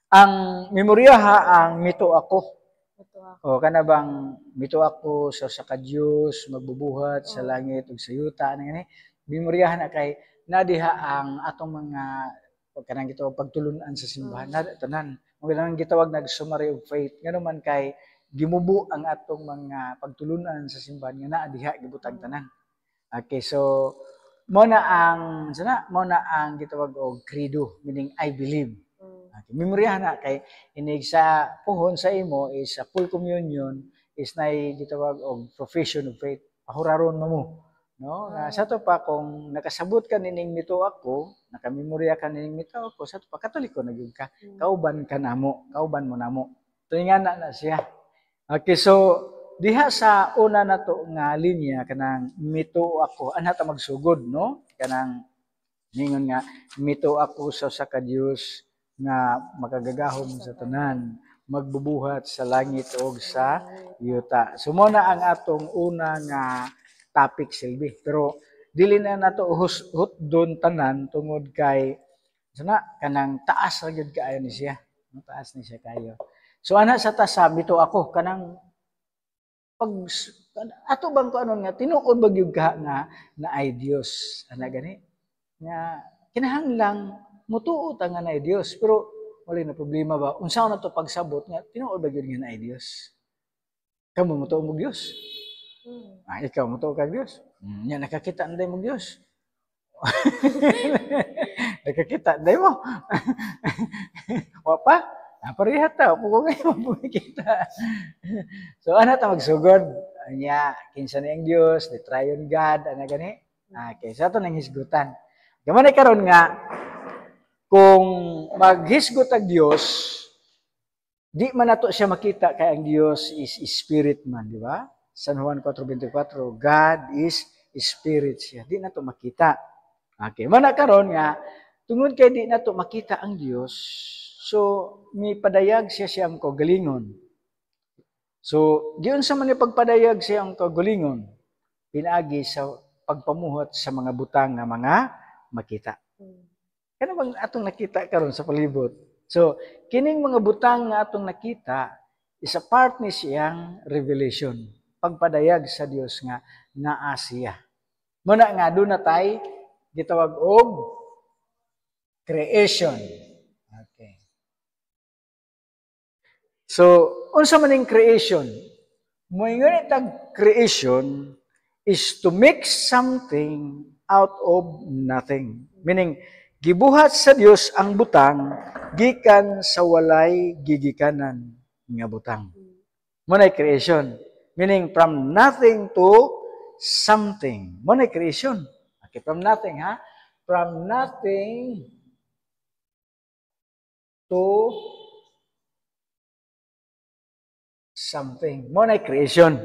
Ang memoryaha ang mito ako. Ito ako. O kana bang mito ako sa Dios magbubuhat sa langit ug sa yuta ngani. Memoryahan na kay nadiha ang atong mga kanang gitawag pagtulunan sa simbahan na tanan. Mo lang gitawag nag-summary of faith. Ngano man kay gimubo ang atong mga pagtulunan sa simbahan nga naa diha gibutang tanan. Okay, so mo na ang gitawag og credo, meaning I believe. Okay, memoryahan na kay inig sa puhon sa imo is sa full communion is nay gitawag og profession of faith. Pahuraron mo. No? Sa to pa kung nakasabot ka nining mito ako, nakamemorya ka nining mito ako, sa to pa katoliko na gyud ka. Kauban ka namo, kauban mo namo. Tuingana na siya. Okay, so diha sa una na to nga linya kanang mito ako ana ta magsugod no kanang ningon nga mito ako sa ka Dios nga makagagahom sa tanan magbubuhat sa langit ug sa yuta. So mo na ang atong una nga topic silbi. Pero dili na nato hutdon tanan tungod kay kanang taas ra gyud kaayo ni siya. Taas ni siya kayo. So ana sa tasa mito ako kanang pag ato bang ko anon nga tinuod ba gyud ka nga na ay Dios ana gani nga kinahanglang mutuo ta nga na ay Dios pero wala na problema ba unsa na to pagsabot nga tinuod ba gyud nga na ay Dios kamo mutuo mo Dios ikaw mutuo ka Dios nya nakakita anday mo Dios nakakita anday mo wa pa pareha ta, upo ko ngayon, kita. So, ano ta magsugod? Anya, kinsa na yung Diyos, the triune God, ano gani? Okay, so ito nang hisgutan. Gaman karon nga, kung maghisgot ang Diyos, di man nato siya makita kay ang Diyos is spirit man, di ba? San Juan 4:24, God is spirit siya. Di nato makita. Okay, man karon nga, tungod kay di nato makita ang Diyos, so, may padayag siya siyang kagalingon. So, diyon sa man pagpadayag siyang kagalingon, pinaagi sa pagpamuhat sa mga butang nga mga makita. Kano bang atong nakita karon sa palibot? So, kining mga butang nga atong nakita, isa part ni siyang revelation. Pagpadayag sa Dios nga naa siya. Muna nga, doon na tayo gitawag og creation. Okay. So, unsa man ning creation? Moingon itag creation is to make something out of nothing. Meaning, gibuhat sa Dios ang butang gikan sa walay gigikanan nga butang. Mo na creation. Meaning, from nothing to something. Mo na creation. Okay, from nothing, ha? From nothing to something. Mo na creation.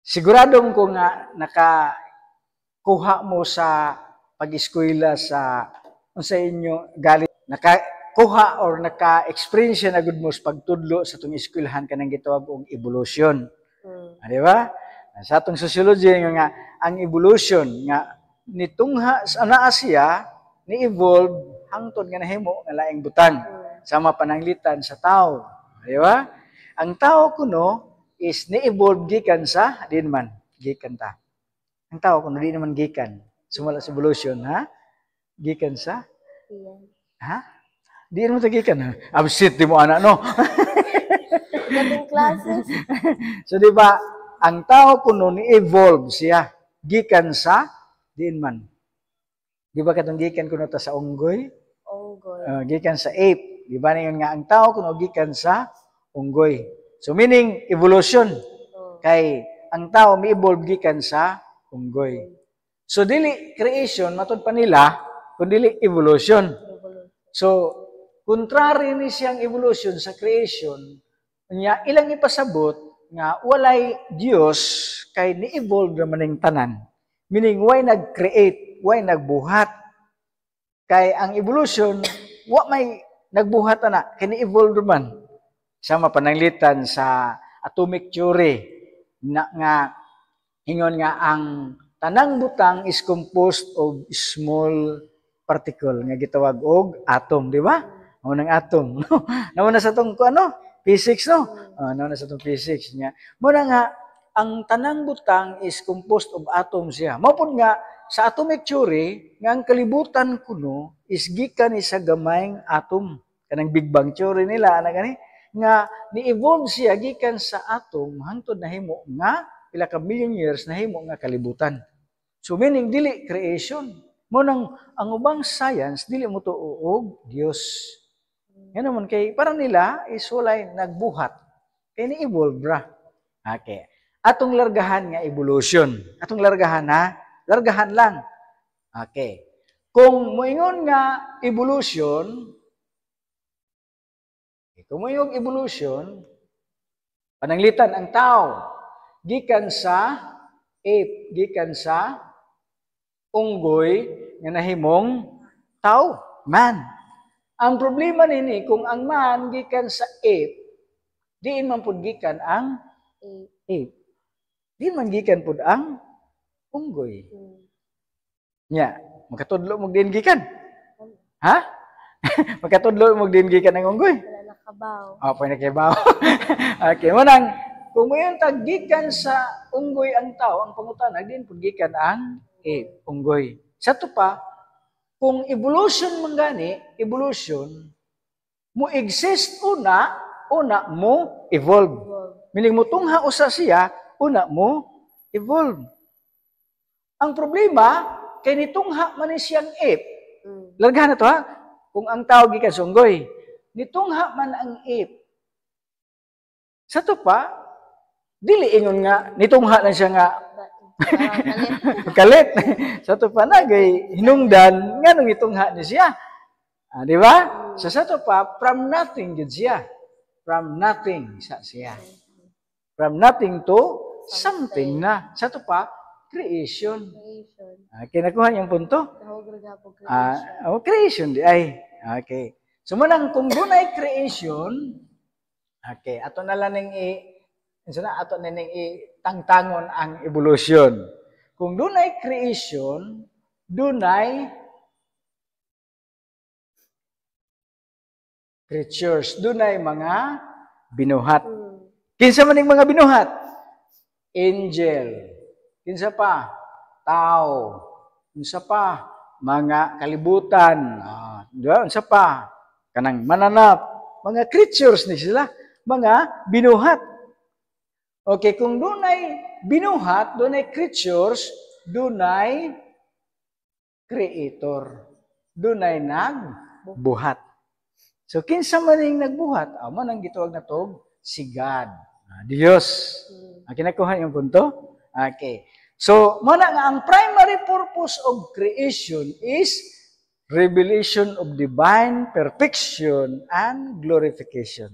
Siguradong ko nga nakakuha mo sa pag-eskwela sa inyo galit nakakuha or naka-experience na gud mo sa pagtudlo sa tong eskwelahan kanang gitawag og evolution. Di ba? Sa atong sociology nga ang evolution nga nitungha ana siya ni evolve hangtod nga nahimo nga laing butang sama pananglitan sa tao. Di ba? Ang tao kuno is ni-evolve gikan sa din man gikan ta. Ang tao kuno di naman gikan. Sumala sa evolution, ha? Gikan sa? Ha? Di naman ta gikan, ha? Absent di mo ana, no? Gating classes. So, di ba, ang tao kuno ni-evolve siya gikan sa din man. Di ba katong gikan kuno ta sa unggoy? Unggoy. Gikan sa ape. Di ba na nga ang tao kuno gikan sa unggoy. So meaning evolution. Kay ang tao mi-evolve gikan sa unggoy. So dili creation matud pa nila kundi evolution. So contrary ni siyang evolution sa creation, nya ilang ipasabot nga walay Dios kay ni-evolve man ning tanan. Meaning why nag-create, why nagbuhat. Kay ang evolution wa may nagbuhat ana kay ni-evolve man. Sama pananglitan sa atomic theory na nga ingon nga ang tanang butang is composed of small particle nga gitawag og atom, di ba? Mao nang atom, no? Nauna sa tong physics, no? Nauna sa tong physics niya. Mo na nga ang tanang butang is composed of atoms siya. Mao pud nga sa atomic theory nga ang kalibutan kuno is gikan ni sa gamayng atom. Kanang Big Bang theory nila ana gani nga ni-evolve siya gikan sa atom hangtod nahimo nga pila ka million years nahimo nga kalibutan. So meaning dili creation. Mo nang ang ubang science dili mo tuo og Dios. Yan naman kay parang nila is walay nagbuhat. Kay ni-evolve ra. Okay. Atong largahan nga evolution. Atong largahan ha. Largahan lang. Okay. Kung moingon nga evolution, pananglitan ang tao gikan sa ape, gikan sa unggoy nga nahimong tao, man. Ang problema nini kung ang man gikan sa ape, diin man pud gikan ang ape. Diin man gikan pud ang unggoy. Nya, makatudlo mo din gikan? Ha? Makatudlo mo din gikan ang unggoy? Wala nakabaw. Pwede nakabaw. Okay, manang kung mayon tag gikan sa unggoy ang tao, ang pangutana din pud gikan ang unggoy. Sa to pa, kung evolution man gani, mo exist una mo evolve. Meaning mo tungha usa siya, una mo evolve. Ang problema kay nitungha man ni siyang ape. Largahan na to ha. Kung ang tao gikan sa unggoy, nitungha man ang ape. Sa to pa, dili ingon nga nitungha lang siya nga kalit. Sa to pa nagay hinungdan nganong itungha ni siya. Di ba? So sa to pa from nothing gid siya. From nothing siya. From nothing to something na. Sa to pa creation. Kinakuha yung punto? Creation di ay. Okay. So manang kung dunay creation, okay, ato na lang ning ato na ning tangtangon ang evolution. Kung dunay creation, dunay creatures, dunay mga binuhat. Kinsa man ning mga binuhat? Angel. Kinsa pa? Tao. Kinsa pa? Mga kalibutan. Diba? Kinsa pa? Kanang mananap. Mga creatures ni sila. Mga binuhat. Okay, kung dunay binuhat, dunay creatures, dunay creator. Dunay nagbuhat. So, kinsa man ning nagbuhat? Man ang gitawag na to, si God. Dios. Kinakuha yung punto? Okay. So, muna nga, ang primary purpose of creation is revelation of divine perfection and glorification.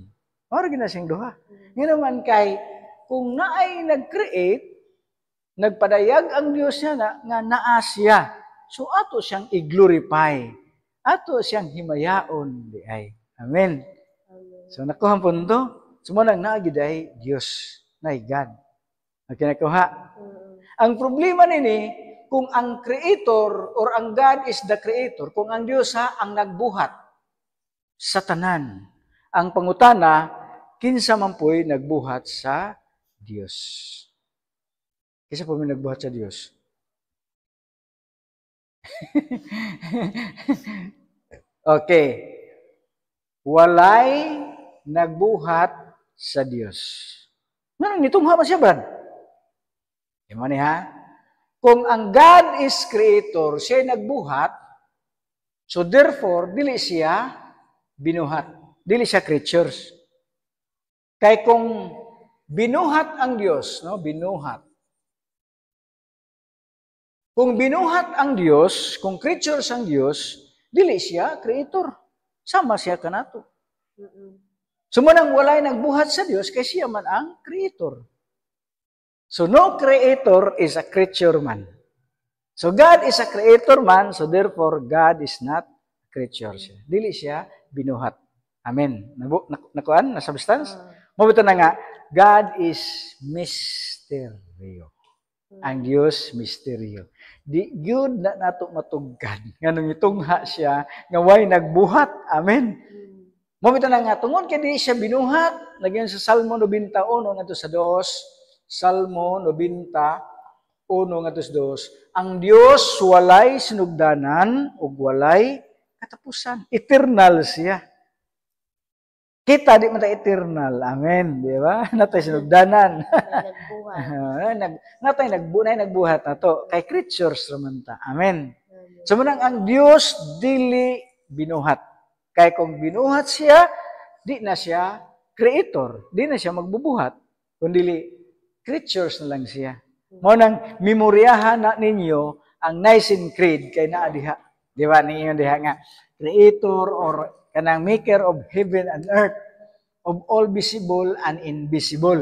Mara gina siyang duha. Nga naman kay, kung naay nag-create, nagpadayag ang Diyos niya nga naa siya. So, ato siyang i-glorify. Ato siyang himayaon. Di ay. Amen. So, nakuha ang punto. So, muna naagid ay Diyos. Na God. Okay, nakuha. Ang problema nini, kung ang creator or ang God is the creator, kung ang Diyos ang nagbuhat sa tanan, ang pangutana, kinsa man po'y nagbuhat sa Diyos. Kinsa po may nagbuhat sa Diyos? Okay. Walay nagbuhat sa Diyos. Manang nitungha man siya, Brad? Imani ha? Kung ang God is creator, siya nagbuhat, so therefore, dili siya binuhat. Dili siya creatures. Kaya kung binuhat ang Diyos, no? Binuhat. Kung binuhat ang Diyos, kung creatures ang Diyos, dili siya creator. Sama siya kanato. So manang walay nagbuhat sa Diyos, kaya siya man ang creator. So no creator is a creature man. So God is a creator man, so therefore God is not a creature siya. Dili siya binuhat. Amen. Nakuan? Na substance? Mabuto na nga, God is misteryo. Ang Diyos, misteryo. Di yun na nato matugkan. Nga nung itungha siya, nga way nagbuhat. Amen. Mo bitaw na nga tungod kay di siya binuhat, lagyan sa Salmo 91 ngadto sa 2, Salmo 91 ngadto sa 2. Ang Dios walay sinugdanan ug walay katapusan. Eternal siya. Kita di man ta eternal. Amen, di ba? Natay sinugdanan. Natay nagbuhat nato kay creatures raman ta. Amen. So manang ang Dios dili binuhat. Kay kung binuhat siya, di na siya creator, di na siya magbubuhat, kundi creatures na lang siya. Mao nang memoryahan na ninyo ang Nicene Creed kay naa diha. Di ba ninyo diha nga creator or kanang maker of heaven and earth, of all visible and invisible.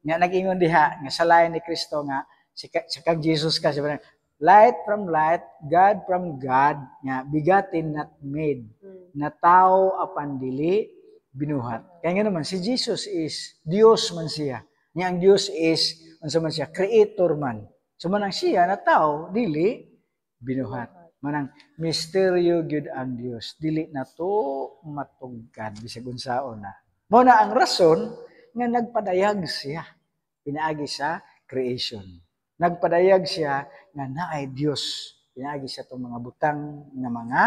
Nga nag-ingon diha nga sa lain ni Kristo nga si kag Jesus ka siya light from light, God from God, nga bigatin not made, na tao apan dili binuhat. Kaya nga naman si Jesus is Dios man siya. Nga ang Dios is unsa man siya creator man. So manang siya na tao dili binuhat. Manang misteryo gyud ang Dios, dili na to matugkad bisag unsaon na. Mao na ang rason nga nagpadayag siya pinaagi sa creation. Nagpadayag siya nga naay Dios pinaagi sa itong mga butang nga mga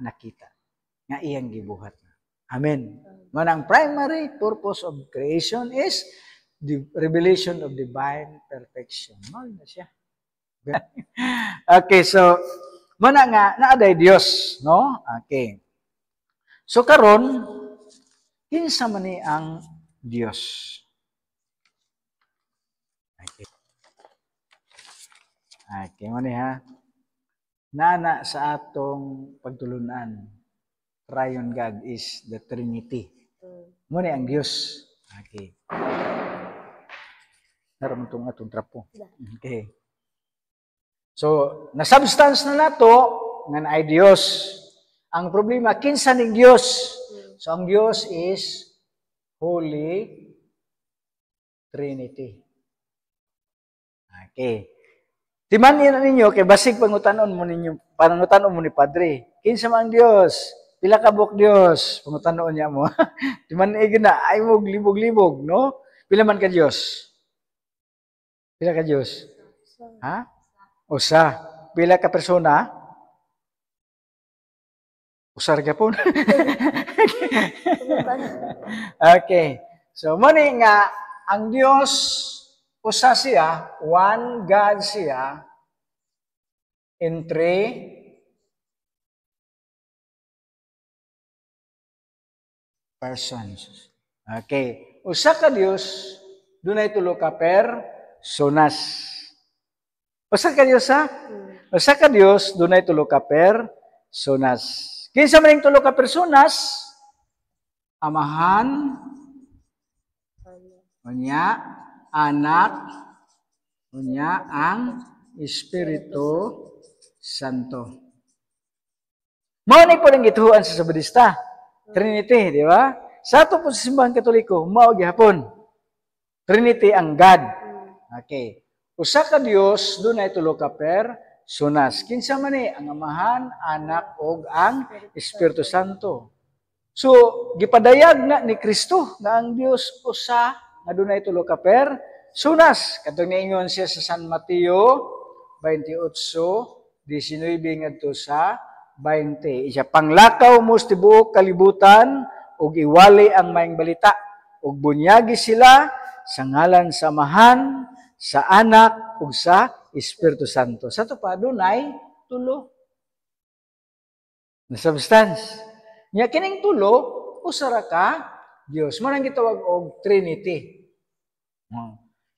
nakita nga iyang gibuhat. Amen. Mao na ang primary purpose of creation is the revelation of divine perfection. Mao na siya. Okay, so mana nga naaday Dios, no? Okay. So karon kinsa man ni ang Dios? Okay. Okay, mo ni ha. Nana sa atong pagtulunan, Triune God is the Trinity. Mo ni ang Dios. Okay. Naramon tong atong trapo. Okay. So, na-substance na nato nga naay Dios. Ang problema, kinsa ning Dios? So, ang Dios is Holy Trinity. Okay. Timan ninyo, kay basig pangutanon mo ninyo, pangutanon mo ni Padre. Kinsa man ang Dios? Pila ka buok Dios? Pangutanon niya mo. Timan na, ay mo libog-libog, no? Pila man ka Dios? Pila ka Dios? Ha? Usa. Pila ka persona? Usar gyapon. Okay. So muni nga ang Dios usa siya, one God siya in three persons. Okay. Usa ka Dios dunay tulo ka personas. Usa ka Dios ha? Usa ka Dios dunay tulo ka personas. Kinsa man ning tulo ka personas? Amahan, unya, anak, unya ang Espiritu Santo. Mao ni po ning gituhuan sa Sabadista. Trinity, di ba? Sa ato po sa simbahan Katoliko, mao gihapon. Trinity ang God. Okay. Usa ka Dios dunay tulo ka personas. Kinsa man ni ang Amahan, Anak ug ang Espiritu Santo. So gipadayag na ni Kristo nga ang Dios usa nga dunay tulo ka personas. Kadtong niingon siya sa San Mateo 28:19 ngadto sa 20. Isa panglakaw mo sa tibuok kalibutan ug iwali ang maayong balita ug bunyagi sila sa ngalan sa Amahan, sa Anak ug sa Espiritu Santo. Sa to pa dunay tulo. Na substance. Nya kining tulo usa ra ka Dios. Mo nang gitawag og Trinity.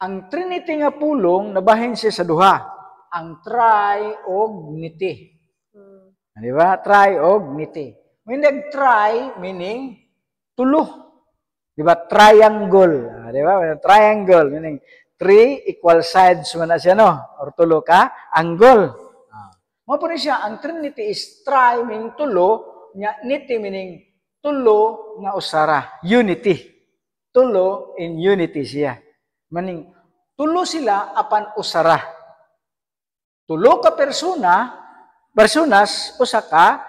Ang Trinity nga pulong nabahin siya sa duha. Ang tri ug nity. Di ba? Tri ug nity. When nag-tri meaning tulo. Di ba? Triangle. Di ba? Triangle meaning 3 equal sides man na siya, no? Or tulo ka, angle. Mo po siya, ang Trinity is tri meaning tulo, nya nity meaning tulo nga usara. Unity. Tulo in unity siya. Meaning, tulo sila apan usara. Tulo ka personas, usa ka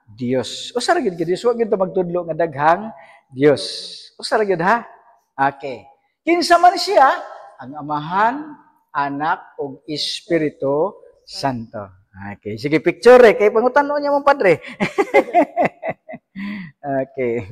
Dios. Usa ra gyud ka Dios, wa gyud ta magtudlo nga daghang Dios. Usa ra gyud ha? Okay. Kinsa man siya? Ang Amahan, Anak ug Espiritu Santo. Okay, sige picture kay pangutan-on niya mong padre. Okay.